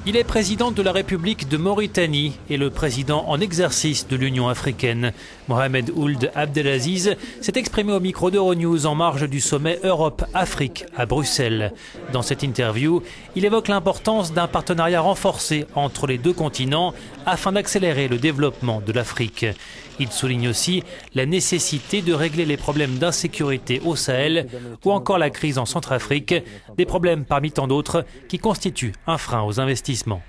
Il est président de la République de Mauritanie et le président en exercice de l'Union africaine. Mohamed Ould Abdelaziz s'est exprimé au micro d'Euronews en marge du sommet Europe-Afrique à Bruxelles. Dans cette interview, il évoque l'importance d'un partenariat renforcé entre les deux continents afin d'accélérer le développement de l'Afrique. Il souligne aussi la nécessité de régler les problèmes d'insécurité au Sahel ou encore la crise en Centrafrique, des problèmes parmi tant d'autres qui constituent un frein aux investissements.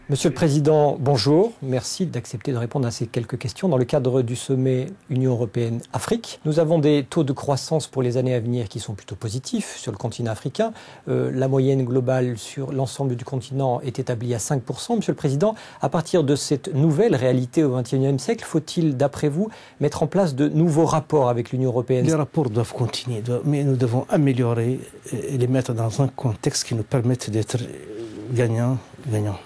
Monsieur le Président, bonjour. Merci d'accepter de répondre à ces quelques questions. Dans le cadre du sommet Union européenne-Afrique, nous avons des taux de croissance pour les années à venir qui sont plutôt positifs sur le continent africain. La moyenne globale sur l'ensemble du continent est établie à 5%. Monsieur le Président, à partir de cette nouvelle réalité au XXIe siècle, faut-il, d'après vous, mettre en place de nouveaux rapports avec l'Union européenne? Les rapports doivent continuer, mais nous devons améliorer et les mettre dans un contexte qui nous permette d'être gagnants-gagnants.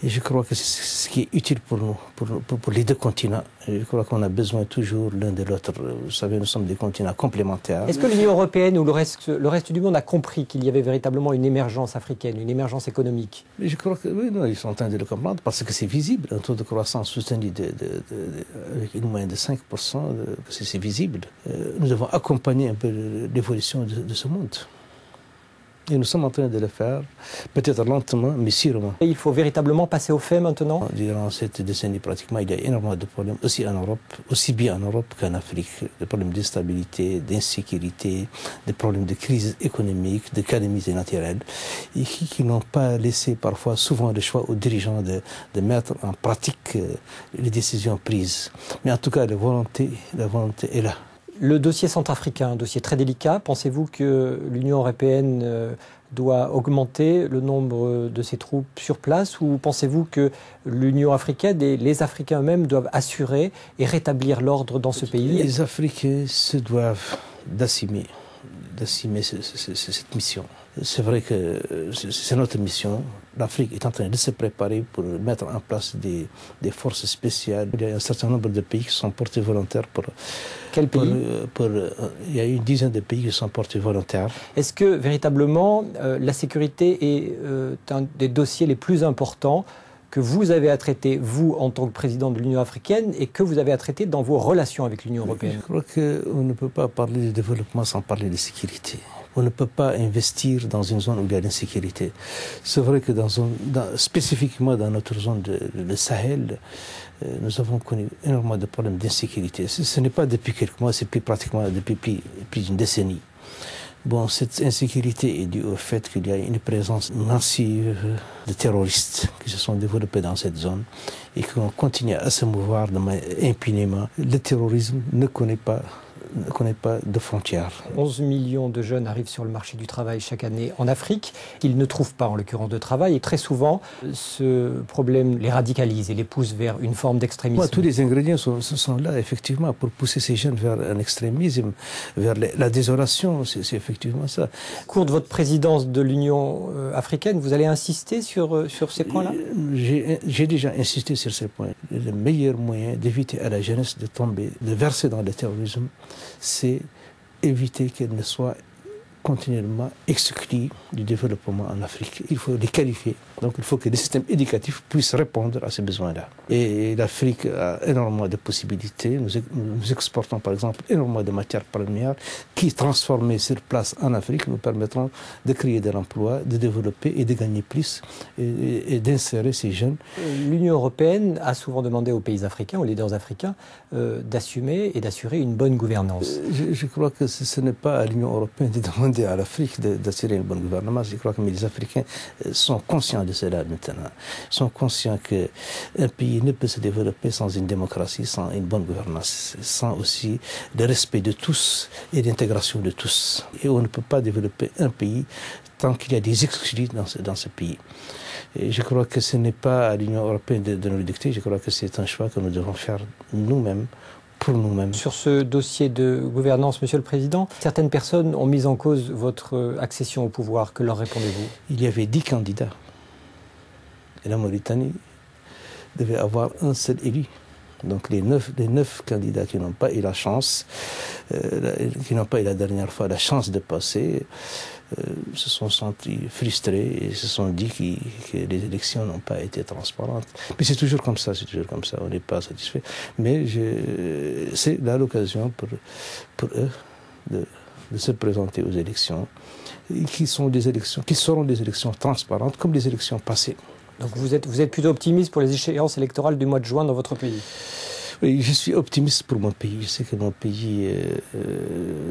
Et je crois que c'est ce qui est utile pour nous, pour les deux continents. Je crois qu'on a besoin toujours l'un de l'autre. Vous savez, nous sommes des continents complémentaires. Est-ce que l'Union européenne ou le reste du monde a compris qu'il y avait véritablement une émergence africaine, une émergence économique? Mais je crois que oui, non, ils sont en train de le comprendre parce que c'est visible. Un taux de croissance soutenu avec une moyenne de 5%, c'est visible. Nous devons accompagner un peu l'évolution de ce monde. Et nous sommes en train de le faire, peut-être lentement, mais sûrement. Et il faut véritablement passer au fait maintenant? Durant cette décennie, pratiquement, il y a énormément de problèmes, aussi en Europe, aussi bien en Europe qu'en Afrique. Des problèmes d'instabilité, d'insécurité, des problèmes de crise économique, de calamité naturelle, et qui n'ont pas laissé parfois, souvent, le choix aux dirigeants de mettre en pratique les décisions prises. Mais en tout cas, la volonté est là. Le dossier centrafricain, un dossier très délicat. Pensez-vous que l'Union européenne doit augmenter le nombre de ses troupes sur place ou pensez-vous que l'Union africaine et les Africains eux-mêmes doivent assurer et rétablir l'ordre dans ce pays? Les Africains se doivent d'assumer cette mission. C'est vrai que c'est notre mission. L'Afrique est en train de se préparer pour mettre en place des forces spéciales. Il y a un certain nombre de pays qui sont portés volontaires pour... Quel pays? Il y a une dizaine de pays qui sont portés volontaires. Est-ce que véritablement la sécurité est un des dossiers les plus importants que vous avez à traiter, vous, en tant que président de l'Union africaine, et que vous avez à traiter dans vos relations avec l'Union européenne? Je crois qu'on ne peut pas parler de développement sans parler de sécurité. On ne peut pas investir dans une zone où il y a l'insécurité. C'est vrai que spécifiquement dans notre zone de Sahel, nous avons connu énormément de problèmes d'insécurité. Ce n'est pas depuis quelques mois, c'est pratiquement depuis plus d'une décennie. Bon, cette insécurité est due au fait qu'il y a une présence massive de terroristes qui se sont développés dans cette zone et qui ont continué à se mouvoir impunément. Le terrorisme ne connaît pas de frontières. 11 millions de jeunes arrivent sur le marché du travail chaque année en Afrique. Ils ne trouvent pas, en l'occurrence, de travail. Et très souvent, ce problème les radicalise et les pousse vers une forme d'extrémisme. Tous les ingrédients sont là, effectivement, pour pousser ces jeunes vers un extrémisme, vers la désolation. C'est effectivement ça. Au cours de votre présidence de l'Union africaine, vous allez insister sur ces points-là? J'ai déjà insisté sur ces points. Le meilleur moyen d'éviter à la jeunesse de verser dans le terrorisme, c'est éviter qu'elle ne soit continuellement exclue du développement en Afrique. Il faut les qualifier. Donc il faut que les systèmes éducatifs puissent répondre à ces besoins-là. Et l'Afrique a énormément de possibilités. Nous exportons par exemple énormément de matières premières qui, transformées sur place en Afrique, nous permettront de créer de l'emploi, de développer et de gagner plus et d'insérer ces jeunes. L'Union européenne a souvent demandé aux pays africains, aux leaders africains, d'assumer et d'assurer une bonne gouvernance. Je crois que ce n'est pas à l'Union européenne de demander à l'Afrique d'assurer une bonne gouvernance. Je crois que les Africains sont conscients de cela maintenant. Ils sont conscients qu'un pays ne peut se développer sans une démocratie, sans une bonne gouvernance, sans aussi le respect de tous et l'intégration de tous. Et on ne peut pas développer un pays tant qu'il y a des exclus dans ce pays. Et je crois que ce n'est pas à l'Union européenne de nous le dicter, je crois que c'est un choix que nous devons faire nous-mêmes, pour nous-mêmes. Sur ce dossier de gouvernance, Monsieur le Président, certaines personnes ont mis en cause votre accession au pouvoir. Que leur répondez-vous? Il y avait 10 candidats. Et la Mauritanie devait avoir un seul élu. Donc les neuf candidats qui n'ont pas eu la chance, qui n'ont pas eu la dernière fois la chance de passer, se sont sentis frustrés et se sont dit que les élections n'ont pas été transparentes. Mais c'est toujours comme ça, on n'est pas satisfait. Mais c'est là l'occasion pour eux de se présenter aux élections, qui seront des élections transparentes comme les élections passées. Donc vous êtes plutôt optimiste pour les échéances électorales du mois de juin dans votre pays? Oui, je suis optimiste pour mon pays. Je sais que mon pays,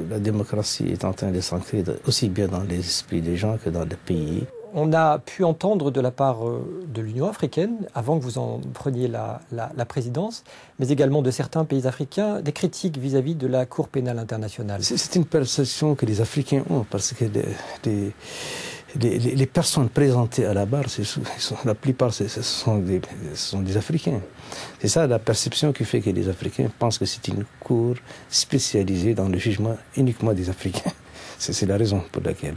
la démocratie est en train de s'ancrer aussi bien dans les esprits des gens que dans le pays. On a pu entendre de la part de l'Union africaine, avant que vous en preniez la présidence, mais également de certains pays africains, des critiques vis-à-vis de la Cour pénale internationale. C'est une perception que les Africains ont, parce que les personnes présentées à la barre, la plupart, ce sont des Africains. C'est ça la perception qui fait que les Africains pensent que c'est une cour spécialisée dans le jugement uniquement des Africains. C'est la raison pour laquelle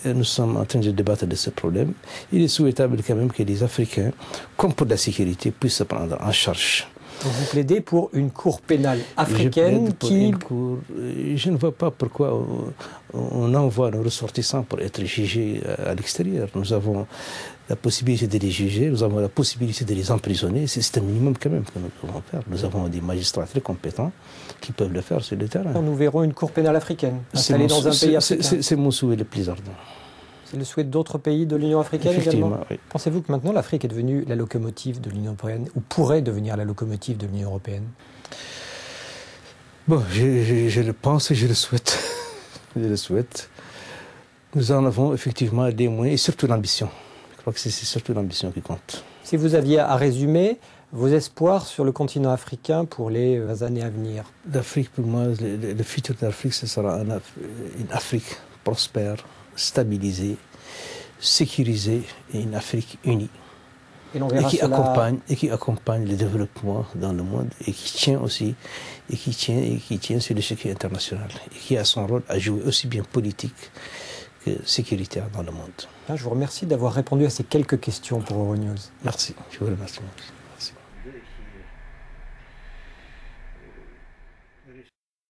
nous sommes en train de débattre de ce problème. Il est souhaitable quand même que les Africains, comme pour la sécurité, puissent se prendre en charge. Donc vous plaidez pour une cour pénale africaine Je ne vois pas pourquoi on envoie nos ressortissants pour être jugés à l'extérieur. Nous avons la possibilité de les juger, nous avons la possibilité de les emprisonner. C'est un minimum quand même que nous pouvons faire. Nous avons des magistrats très compétents qui peuvent le faire sur le terrain. Nous verrons une cour pénale africaine installée dans un pays africain. C'est mon souhait le plus ardent. C'est le souhait d'autres pays de l'Union africaine également. Oui. Pensez-vous que maintenant l'Afrique est devenue la locomotive de l'Union européenne, ou pourrait devenir la locomotive de l'Union européenne? Bon, je le pense et je le souhaite. Je le souhaite. Nous en avons effectivement des moyens et surtout l'ambition. Je crois que c'est surtout l'ambition qui compte. Si vous aviez à résumer vos espoirs sur le continent africain pour les années à venir? L'Afrique, pour moi, le futur de l'Afrique, ce sera une Afrique prospère, stabilisée, sécurisée et une Afrique unie. Et qui accompagne le développement dans le monde et qui tient aussi qui tient sur le circuit international et qui a son rôle à jouer aussi bien politique que sécuritaire dans le monde. Je vous remercie d'avoir répondu à ces quelques questions pour Euronews. Merci, je vous remercie.